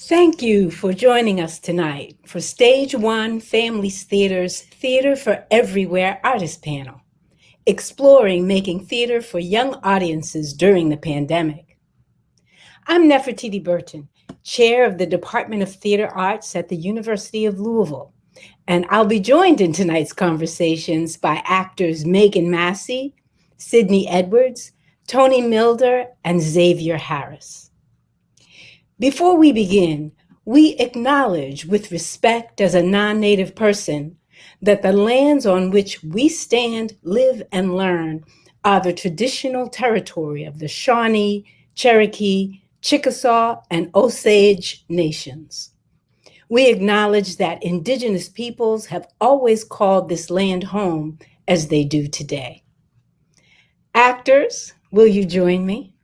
Thank you for joining us tonight for Stage One Families Theater's Theater for Everywhere Artist Panel, exploring making theater for young audiences during the pandemic. I'm Nefertiti Burton, Chair of the Department of Theater Arts at the University of Louisville, and I'll be joined in tonight's conversations by actors Megan Massie, Sidney Edwards, Tony Milder, and Xavier Harris. Before we begin, we acknowledge with respect as a non-native person that the lands on which we stand, live, and learn are the traditional territory of the Shawnee, Cherokee, Chickasaw, and Osage nations. We acknowledge that indigenous peoples have always called this land home as they do today. Actors, will you join me?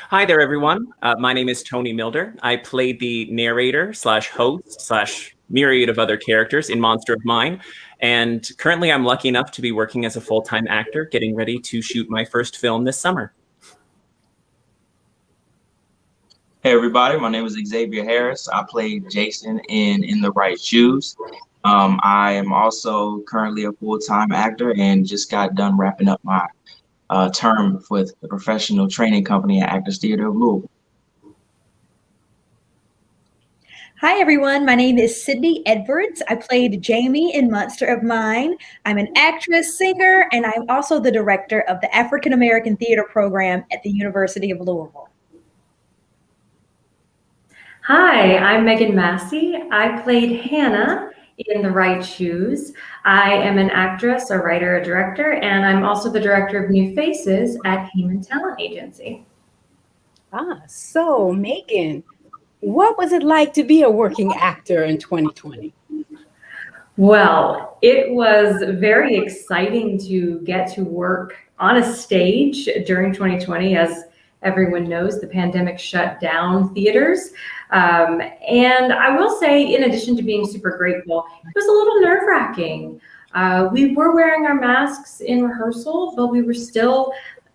Hi there, everyone. My name is Tony Milder. I played the narrator / host / myriad of other characters in Monster of Mine. And currently I'm lucky enough to be working as a full-time actor, getting ready to shoot my first film this summer. Hey everybody, my name is Xavier Harris. I played Jason in The Right Shoes. I am also currently a full-time actor and just got done wrapping up my term with the professional training company at Actors Theater of Louisville. Hi everyone, my name is Sidney Edwards. I played Jamie in Monster of Mine. I'm an actress, singer, and I'm also the director of the African American Theater program at the University of Louisville. Hi, I'm Megan Massie. I played Hannah in The Right Shoes. I am an actress, a writer, a director, and I'm also the director of New Faces at Heyman Talent Agency. So Megan, what was it like to be a working actor in 2020? Well, it was very exciting to get to work on a stage during 2020. As everyone knows, the pandemic shut down theaters. And I will say, in addition to being super grateful, it was a little nerve-wracking. We were wearing our masks in rehearsal, but we were still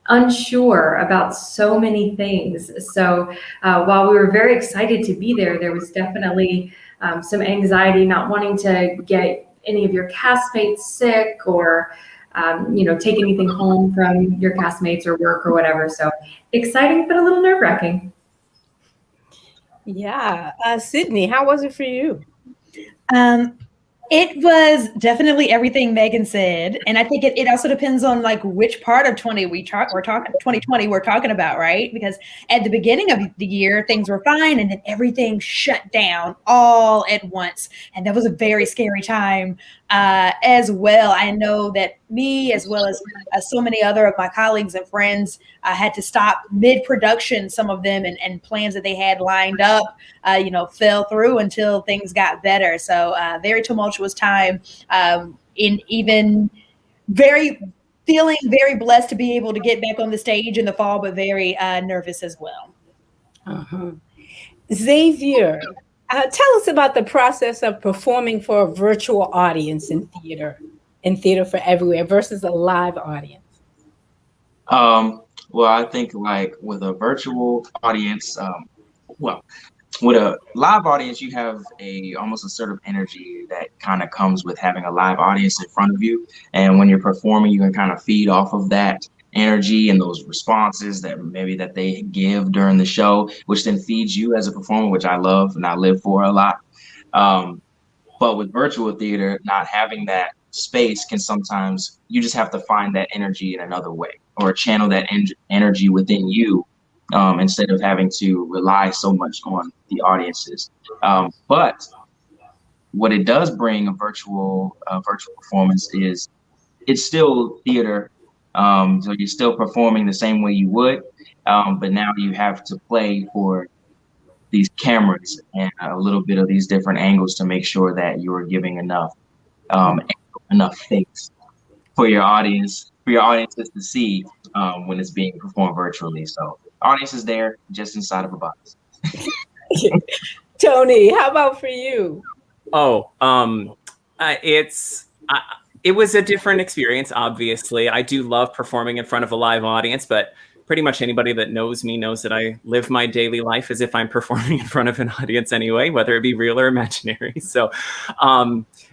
unsure about so many things. So while we were very excited to be there, there was definitely some anxiety, not wanting to get any of your castmates sick or take anything home from your castmates or work or whatever. So exciting, but a little nerve-wracking. Yeah. Sidney, how was it for you? It was definitely everything Megan said. And I think it also depends on like which part of 2020 we're talking about, right? Because at the beginning of the year, things were fine and then everything shut down all at once. And that was a very scary time as well. I know that me, as well as so many other of my colleagues and friends, had to stop mid-production, some of them, and plans that they had lined up, fell through until things got better. So very tumultuous time, in even feeling very blessed to be able to get back on the stage in the fall, but very nervous as well. Xavier, tell us about the process of performing for a virtual audience in Theater for Everywhere versus a live audience. Well, I think like with a virtual audience, with a live audience, you have almost a sort of energy that kind of comes with having a live audience in front of you. And when you're performing, you can kind of feed off of that energy and those responses that they give during the show, which then feeds you as a performer, which I love and I live for a lot. But with virtual theater, not having that space can sometimes, you just have to find that energy in another way or channel that energy within you, instead of having to rely so much on the audiences. But what it does bring a virtual performance is it's still theater. So you're still performing the same way you would, but now you have to play for these cameras and a little bit of these different angles to make sure that you are giving enough face for your audiences to see when it's being performed virtually. So audience is there, just inside of a box. Tony, how about for you? It's It was a different experience, obviously. I do love performing in front of a live audience, but pretty much anybody that knows me knows that I live my daily life as if I'm performing in front of an audience anyway, whether it be real or imaginary. So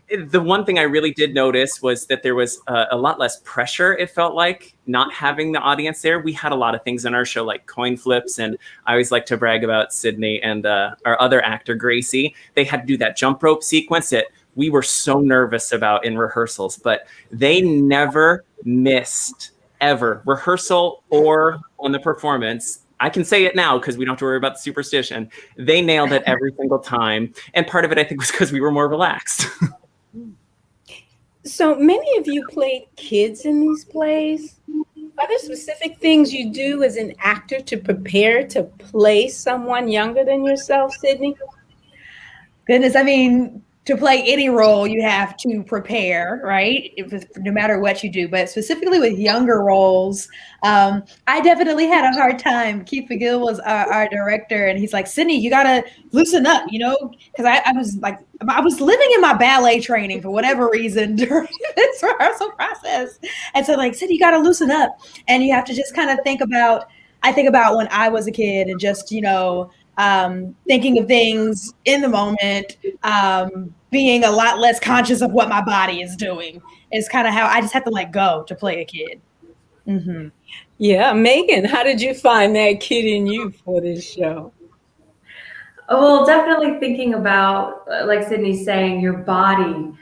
the one thing I really did notice was that there was a lot less pressure, it felt like, not having the audience there. We had a lot of things in our show like coin flips, and I always like to brag about Sidney and our other actor, Gracie. They had to do that jump rope sequence that we were so nervous about in rehearsals, but they never missed ever, rehearsal or on the performance. I can say it now because we don't have to worry about the superstition. They nailed it every single time. And part of it, I think, was because we were more relaxed. So many of you played kids in these plays. Are there specific things you do as an actor to prepare to play someone younger than yourself, Sidney? Goodness, I mean, to play any role, you have to prepare, right? No matter what you do, but specifically with younger roles, I definitely had a hard time. Keith McGill was our director, and he's like, Sidney, you gotta loosen up, because I was living in my ballet training for whatever reason during this rehearsal process. And so like, Sidney, you gotta loosen up. And you have to just kind of I think about when I was a kid and just, thinking of things in the moment, being a lot less conscious of what my body is doing is kind of how I just have to let go to play a kid. Mm-hmm. Yeah, Megan, how did you find that kid in you for this show? Well, definitely thinking about, like Sidney's saying, your body.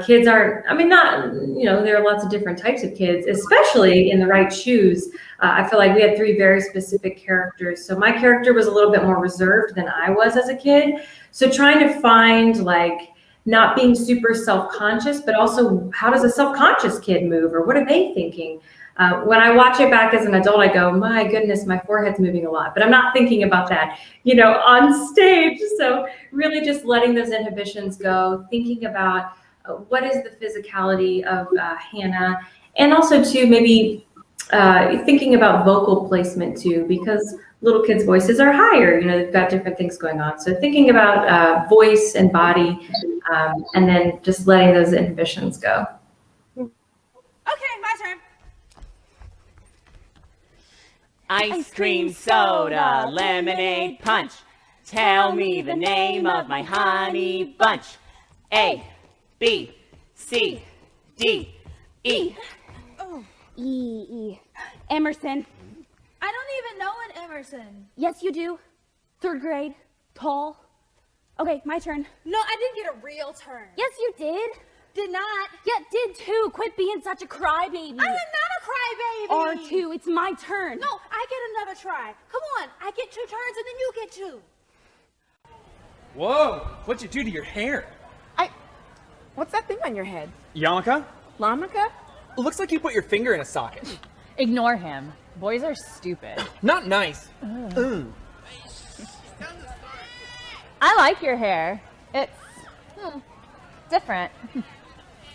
Kids aren't, there are lots of different types of kids, especially in the right shoes. I feel like we had 3 very specific characters. So my character was a little bit more reserved than I was as a kid. So trying to find not being super self-conscious, but also how does a self-conscious kid move, or what are they thinking? When I watch it back as an adult, I go, my goodness, my forehead's moving a lot, but I'm not thinking about that, on stage. So really just letting those inhibitions go, thinking about what is the physicality of Hannah, and also too maybe thinking about vocal placement too, because little kids' voices are higher. They've got different things going on. So thinking about voice and body, and then just letting those inhibitions go. Okay, my turn. Ice cream soda, lemonade punch. Tell me the name of my honey bunch. A, B, C, D, E. Oh, E. Emerson. I don't even know an Emerson. Yes, you do. 3rd grade. Tall. Okay, my turn. No, I didn't get a real turn. Yes, you did. Did not. Yeah, did too. Quit being such a crybaby. I am not a crybaby. R2, it's my turn. No, I get another try. Come on, I get 2 turns and then you get 2. Whoa, what'd you do to your hair? What's that thing on your head? Yarmulke? Lamaka? Looks like you put your finger in a socket. Ignore him. Boys are stupid. Not nice. I like your hair. It's different.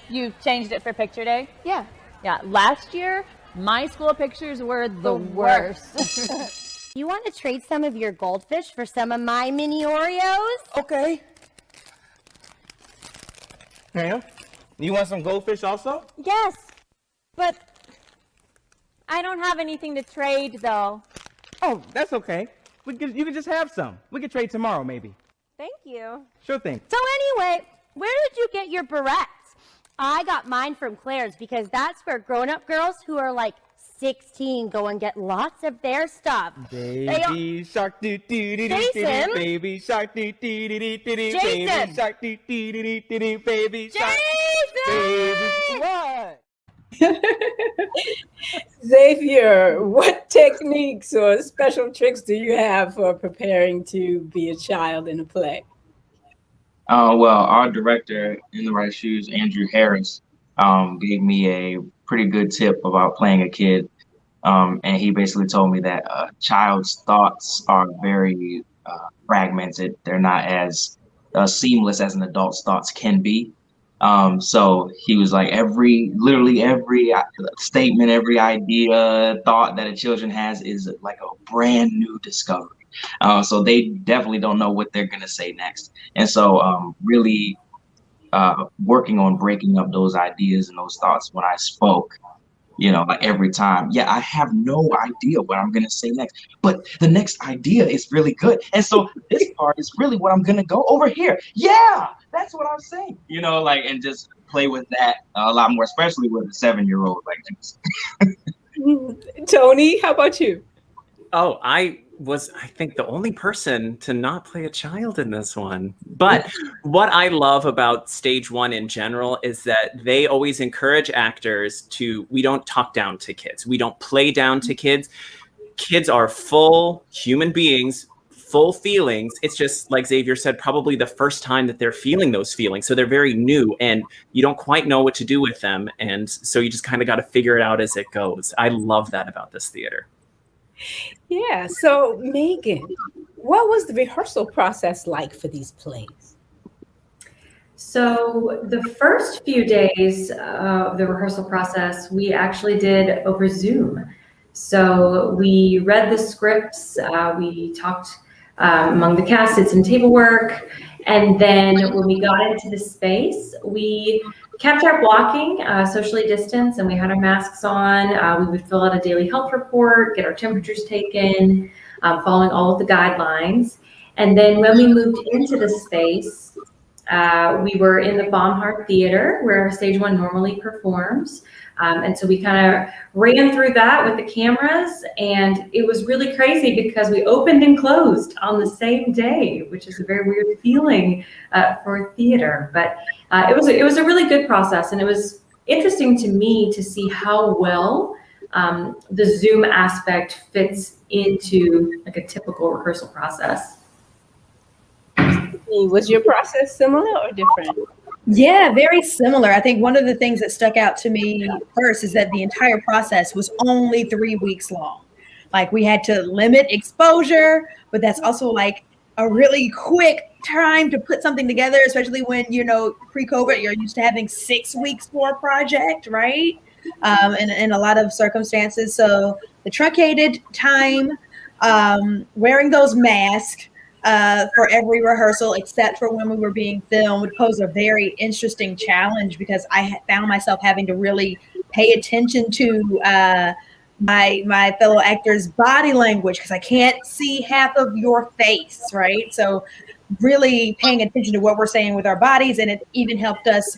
You changed it for picture day? Yeah. Yeah, last year, my school pictures were the worst. You want to trade some of your goldfish for some of my mini Oreos? Okay. Ma'am, you want some goldfish also? Yes, but I don't have anything to trade, though. Oh, that's okay. You can just have some. We can trade tomorrow, maybe. Thank you. Sure thing. So anyway, where did you get your barrettes? I got mine from Claire's because that's where grown-up girls who are like 16 go and get lots of their stuff. Baby shark doo doo doo doo doo. Baby shark doo doo doo doo doo. Baby shark doo doo doo doo doo. Baby shark. Baby. What? Xavier, what techniques or special tricks do you have for preparing to be a child in a play? Well, our director in the right shoes, Andrew Harris, gave me a pretty good tip about playing a kid. And he basically told me that a child's thoughts are very fragmented. They're not as seamless as an adult's thoughts can be. So he was like, literally every statement, every idea, thought that a children has is like a brand new discovery. So they definitely don't know what they're going to say next. And so really working on breaking up those ideas and those thoughts when I spoke. Like every time, yeah, I have no idea what I'm gonna say next, but the next idea is really good, and so this part is really what I'm gonna go over here. Yeah, that's what I'm saying. And just play with that a lot more, especially with a 7-year-old. Tony, how about you? Oh, I think, the only person to not play a child in this one. But what I love about stage one in general is that they always encourage actors we don't talk down to kids. We don't play down to kids. Kids are full human beings, full feelings. It's just like Xavier said, probably the first time that they're feeling those feelings. So they're very new and you don't quite know what to do with them. And so you just kind of got to figure it out as it goes. I love that about this theater. Yeah. So, Megan, what was the rehearsal process like for these plays? So the first few days of the rehearsal process, we actually did over Zoom. So we read the scripts, we talked among the cast, did some table work, and then when we got into the space, we kept our blocking, socially distanced, and we had our masks on. We would fill out a daily health report, get our temperatures taken, following all of the guidelines. And then when we moved into the space, we were in the Baumhart Theater where stage one normally performs. And so we kind of ran through that with the cameras, and it was really crazy because we opened and closed on the same day, which is a very weird feeling for theater. But it was a really good process, and it was interesting to me to see how well the Zoom aspect fits into like a typical rehearsal process. Was your process similar or different? Yeah, very similar. I think one of the things that stuck out to me first is that the entire process was only 3 weeks long. Like, we had to limit exposure, but that's also like a really quick time to put something together, especially when, pre-COVID, you're used to having 6 weeks for a project, right? In a lot of circumstances. So the truncated time, wearing those masks, for every rehearsal, except for when we were being filmed, posed a very interesting challenge because I found myself having to really pay attention to my fellow actors' body language because I can't see half of your face, right? So really paying attention to what we're saying with our bodies, and it even helped us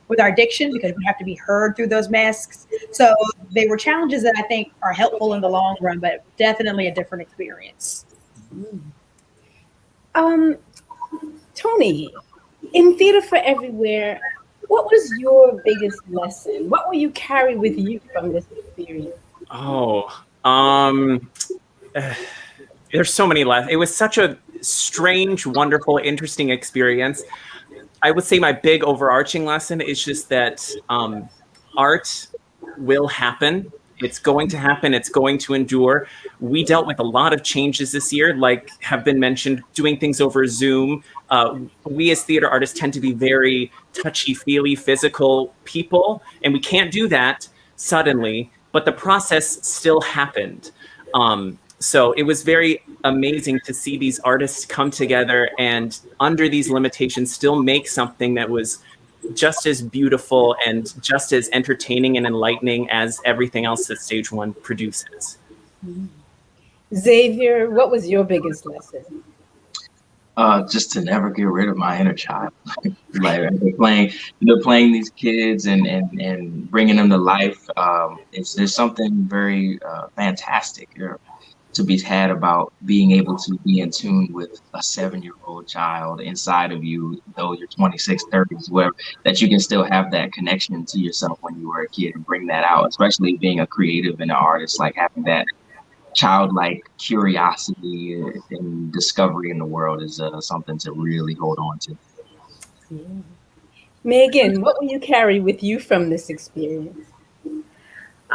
with our diction because we have to be heard through those masks. So they were challenges that I think are helpful in the long run, but definitely a different experience. Tony, in Theater for Everywhere, what was your biggest lesson? What will you carry with you from this experience? There's so many lessons. It was such a strange, wonderful, interesting experience. I would say my big overarching lesson is just that art will happen. It's going to happen. It's going to endure. We dealt with a lot of changes this year, like have been mentioned, doing things over Zoom. We as theater artists tend to be very touchy-feely, physical people, and we can't do that suddenly, but the process still happened. So it was very amazing to see these artists come together and under these limitations still make something that was just as beautiful and just as entertaining and enlightening as everything else that stage one produces. Xavier, what was your biggest lesson? Just to never get rid of my inner child. Like they're playing these kids and bringing them to life. There's something very fantastic to be had about being able to be in tune with a 7-year-old child inside of you, though you're 26, 30s, whatever, that you can still have that connection to yourself when you were a kid and bring that out, especially being a creative and an artist, like having that childlike curiosity and discovery in the world is something to really hold on to. Yeah. Megan, what will you carry with you from this experience?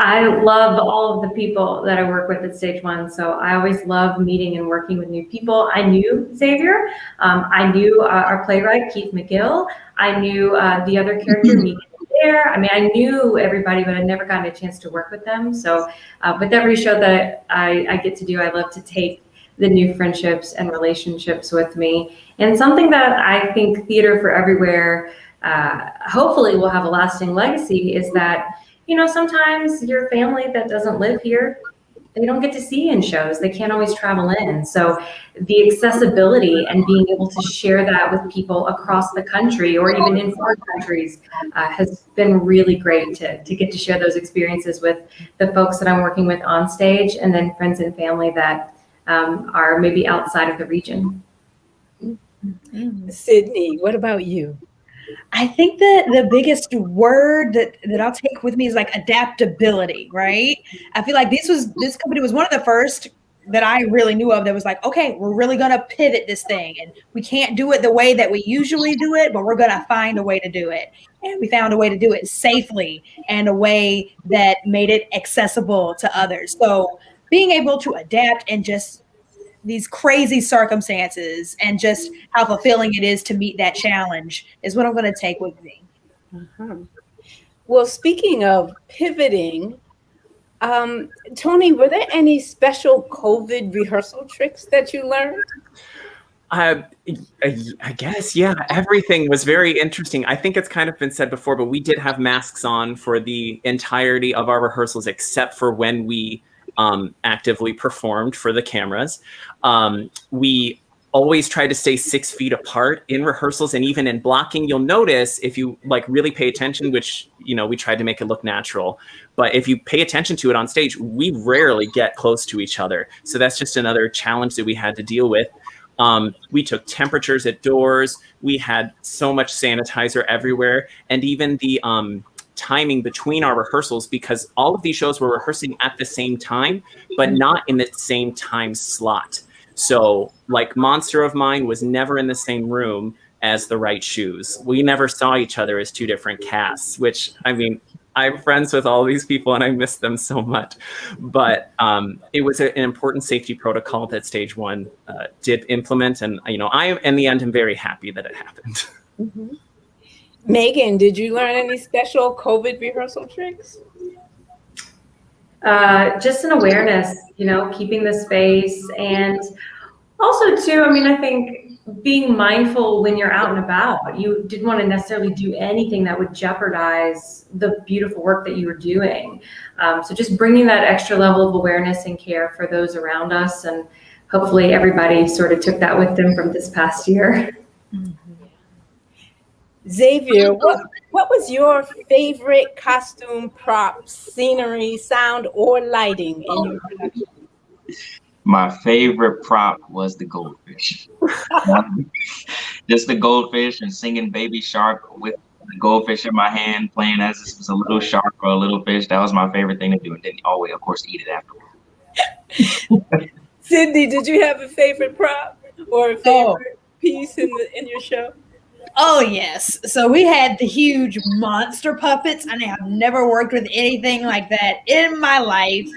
I love all of the people that I work with at Stage One. So I always love meeting and working with new people. I knew Xavier. I knew our playwright, Keith McGill. I knew the other character, Mikal there. I mean, I knew everybody, but I'd never gotten a chance to work with them. So with every show that I get to do, I love to take the new friendships and relationships with me. And something that I think Theater for Everywhere hopefully will have a lasting legacy is that, sometimes your family that doesn't live here, they don't get to see in shows. They can't always travel in. So the accessibility and being able to share that with people across the country or even in foreign countries has been really great to get to share those experiences with the folks that I'm working with on stage, and then friends and family that are maybe outside of the region. Sidney, what about you? I think that the biggest word that I'll take with me is like adaptability, right? I feel like this company was one of the first that I really knew of that was like, okay, we're really going to pivot this thing, and we can't do it the way that we usually do it, but we're going to find a way to do it. And we found a way to do it safely and a way that made it accessible to others. So being able to adapt and just these crazy circumstances and just how fulfilling it is to meet that challenge is what I'm going to take with me. Uh-huh. Well, speaking of pivoting, Tony, were there any special COVID rehearsal tricks that you learned? I guess, yeah, everything was very interesting. I think it's kind of been said before, but we did have masks on for the entirety of our rehearsals, except for when we actively performed for the cameras. We always try to stay 6 feet apart in rehearsals, and even in blocking. You'll notice if you really pay attention, which we tried to make it look natural, but if you pay attention to it on stage, we rarely get close to each other. So that's just another challenge that we had to deal with. We took temperatures at doors. We had so much sanitizer everywhere, and even the timing between our rehearsals, because all of these shows were rehearsing at the same time, but not in the same time slot. So like Monster of Mine was never in the same room as The Right Shoes. We never saw each other as two different casts, which, I mean, I'm friends with all these people and I miss them so much. But it was an important safety protocol that Stage One did implement. And, I, in the end, am very happy that it happened. Mm-hmm. Megan, did you learn any special COVID rehearsal tricks? Just an awareness, keeping the space, and also too, I think being mindful when you're out and about. You didn't want to necessarily do anything that would jeopardize the beautiful work that you were doing. So just bringing that extra level of awareness and care for those around us, and hopefully everybody sort of took that with them from this past year. Mm-hmm. Xavier, what was your favorite costume, props, scenery, sound, or lighting in your production? My favorite prop was the goldfish. Just the goldfish and singing Baby Shark with the goldfish in my hand, playing as if it was a little shark or a little fish. That was my favorite thing to do. And then always, of course, eat it afterwards. Sidney, did you have a favorite prop or a favorite piece in your show? Oh, yes. So we had the huge monster puppets, and I have never worked with anything like that in my life.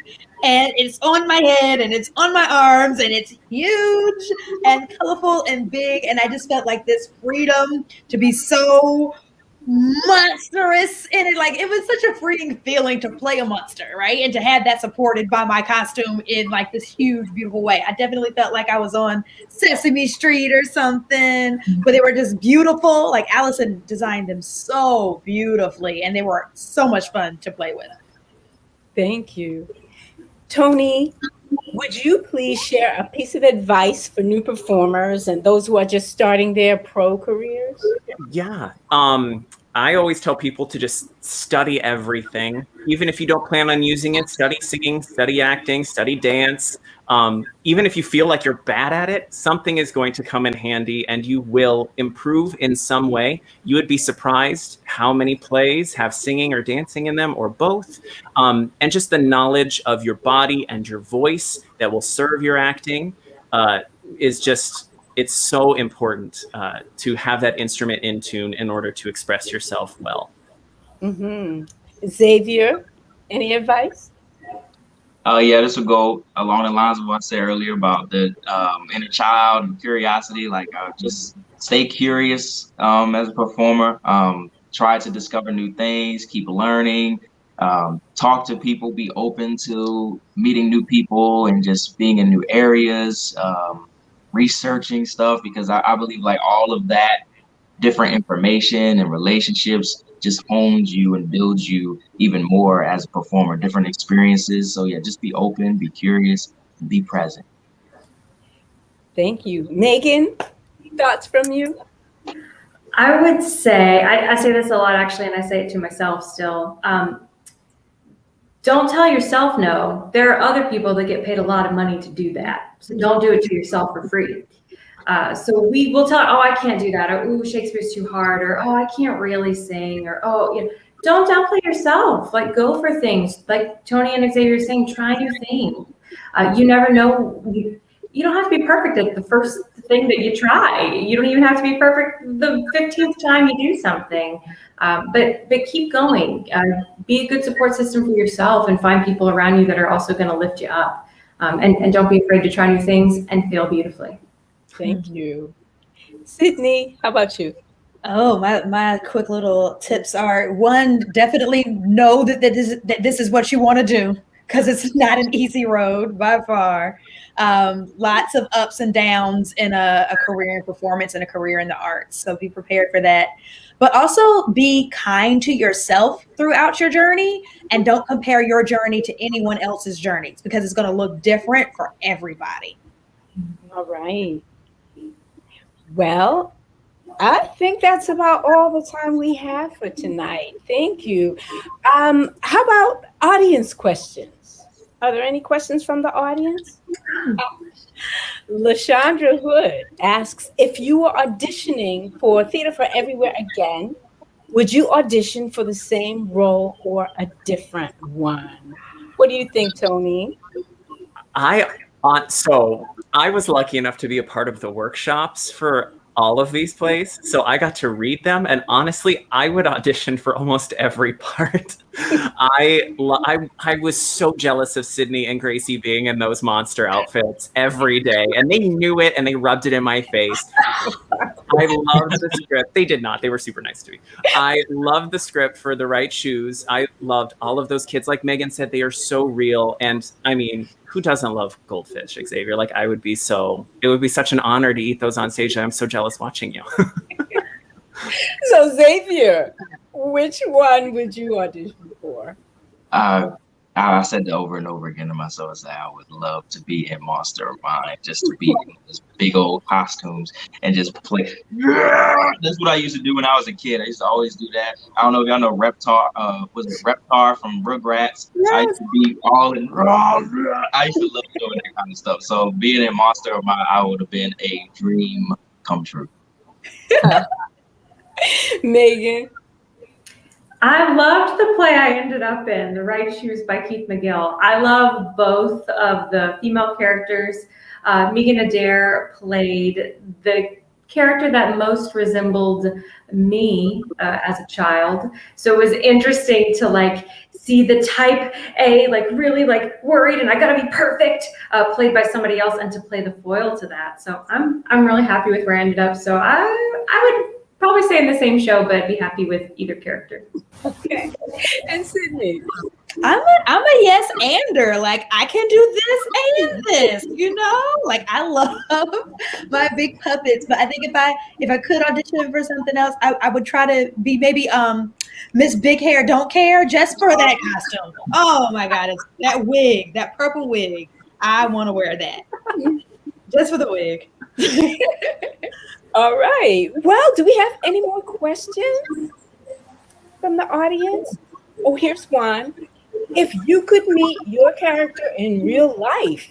And it's on my head, and it's on my arms, and it's huge and colorful and big. And I just felt like this freedom to be so monstrous in it. Like, it was such a freeing feeling to play a monster, right? And to have that supported by my costume in like this huge, beautiful way. I definitely felt like I was on Sesame Street or something, but they were just beautiful. Like, Allison designed them so beautifully, and they were so much fun to play with. Thank you. Tony, would you please share a piece of advice for new performers and those who are just starting their pro careers? Yeah. I always tell people to just study everything. Even if you don't plan on using it, study singing, study acting, study dance. Even if you feel like you're bad at it, something is going to come in handy and you will improve in some way. You would be surprised how many plays have singing or dancing in them, or both. And just the knowledge of your body and your voice that will serve your acting is just... It's so important to have that instrument in tune in order to express yourself well. Mm-hmm. Xavier, any advice? Yeah, this will go along the lines of what I said earlier about the inner child and curiosity. Like, just stay curious as a performer. Try to discover new things, keep learning, talk to people, be open to meeting new people and just being in new areas. Researching stuff, because I believe like all of that different information and relationships just hones you and builds you even more as a performer, different experiences. So yeah, just be open, be curious, and be present. Thank you. Megan, thoughts from you? I would say, I say this a lot actually, and I say it to myself still. Don't tell yourself no. There are other people that get paid a lot of money to do that. So don't do it to yourself for free. So we will tell, oh, I can't do that, or ooh, Shakespeare's too hard, or oh, I can't really sing, or oh, you know, don't downplay yourself. Like, go for things. Like Tony and Xavier are saying, try new things. You never know. You don't have to be perfect at the first thing that you try. You don't even have to be perfect the 15th time you do something. But keep going. Be a good support system for yourself, and find people around you that are also going to lift you up. And don't be afraid to try new things and fail beautifully. Thank you. Sydney, how about you? Oh, my quick little tips are: one, definitely know that this is what you want to do, because it's not an easy road by far. Lots of ups and downs in a career in performance and a career in the arts. So be prepared for that. But also be kind to yourself throughout your journey, and don't compare your journey to anyone else's journeys, because it's going to look different for everybody. All right. Well, I think that's about all the time we have for tonight. Thank you. How about audience questions? Are there any questions from the audience? LaShondra Hood asks, if you were auditioning for Theater for Everywhere again, would you audition for the same role or a different one? What do you think, Tony? So I was lucky enough to be a part of the workshops for all of these plays. So I got to read them. And honestly, I would audition for almost every part. I was so jealous of Sydney and Gracie being in those monster outfits every day. And they knew it and they rubbed it in my face. I loved the script. They did not. They were super nice to me. I loved the script for The Right Shoes. I loved all of those kids. Like Megan said, they are so real. And I mean, who doesn't love goldfish, Xavier? Like, it would be such an honor to eat those on stage. I'm so jealous watching you. So Xavier, which one would you audition for? I said that over and over again to myself, that I would love to be in Monster of Mine, just to be in these big old costumes and just play. That's what I used to do when I was a kid. I used to always do that. I don't know if y'all know Reptar. Was it Reptar from Rugrats? Yes. I used to be all in. I used to love doing that kind of stuff. So being in Monster of Mine, I would have been a dream come true. Megan? I loved the play I ended up in, The Right Shoes by Keith McGill. I love both of the female characters. Megan Adair played the character that most resembled me as a child. So it was interesting to see the type A, really worried and I gotta be perfect, played by somebody else, and to play the foil to that. So I'm really happy with where I ended up. So I would probably stay in the same show, but be happy with either character. Okay. And Sydney? I'm a yes-ander. I can do this and this, I love my big puppets. But I think if I could audition for something else, I would try to be maybe Miss Big Hair Don't Care, just for that costume. Oh my God, it's that wig, that purple wig. I want to wear that. Just for the wig. All right. Well, do we have any more questions from the audience? Oh, here's one. If you could meet your character in real life,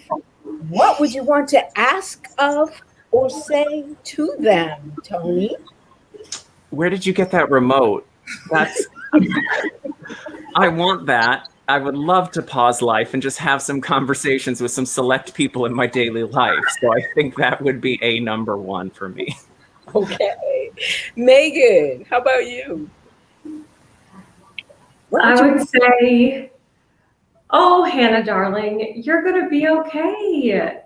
what would you want to ask of or say to them, Tony? Where did you get that remote? I want that. I would love to pause life and just have some conversations with some select people in my daily life. So I think that would be a number one for me. Okay. Megan, how about you? I would say, oh, Hannah, darling, you're going to be okay.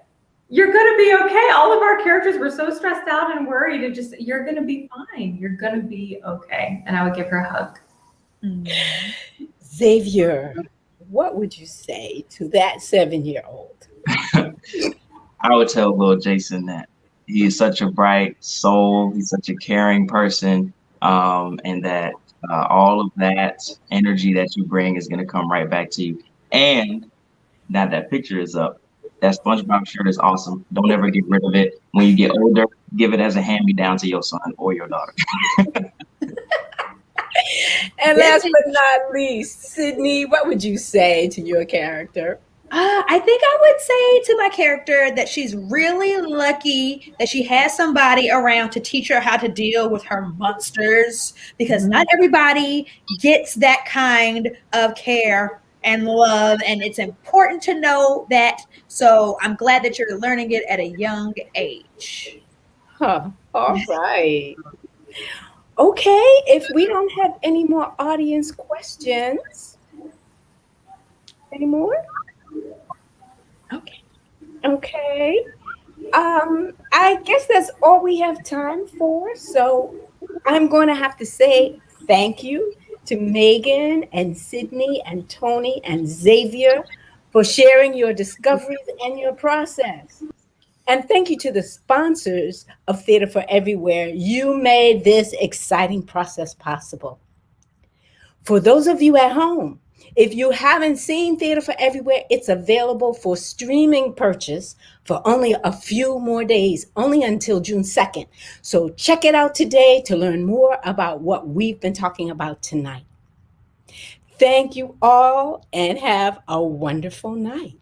You're going to be okay. All of our characters were so stressed out and worried, and you're going to be fine. You're going to be okay. And I would give her a hug. Xavier, what would you say to that 7-year-old? I would tell little Jason that he's such a bright soul. He's such a caring person, and that all of that energy that you bring is going to come right back to you. And now that picture is up, that SpongeBob shirt is awesome. Don't ever get rid of it. When you get older, give it as a hand-me-down to your son or your daughter. And last but not least, Sidney, what would you say to your character? I think I would say to my character that she's really lucky that she has somebody around to teach her how to deal with her monsters, because not everybody gets that kind of care and love, and it's important to know that. So I'm glad that you're learning it at a young age. Huh. All right. Okay, if we don't have any more audience questions, any more? Okay. I guess that's all we have time for. So I'm going to have to say thank you to Megan and Sidney and Tony and Xavier for sharing your discoveries and your process. And thank you to the sponsors of Theater for Everywhere. You made this exciting process possible. For those of you at home, if you haven't seen Theater for Everywhere, it's available for streaming purchase for only a few more days, only until June 2nd. So check it out today to learn more about what we've been talking about tonight. Thank you all and have a wonderful night.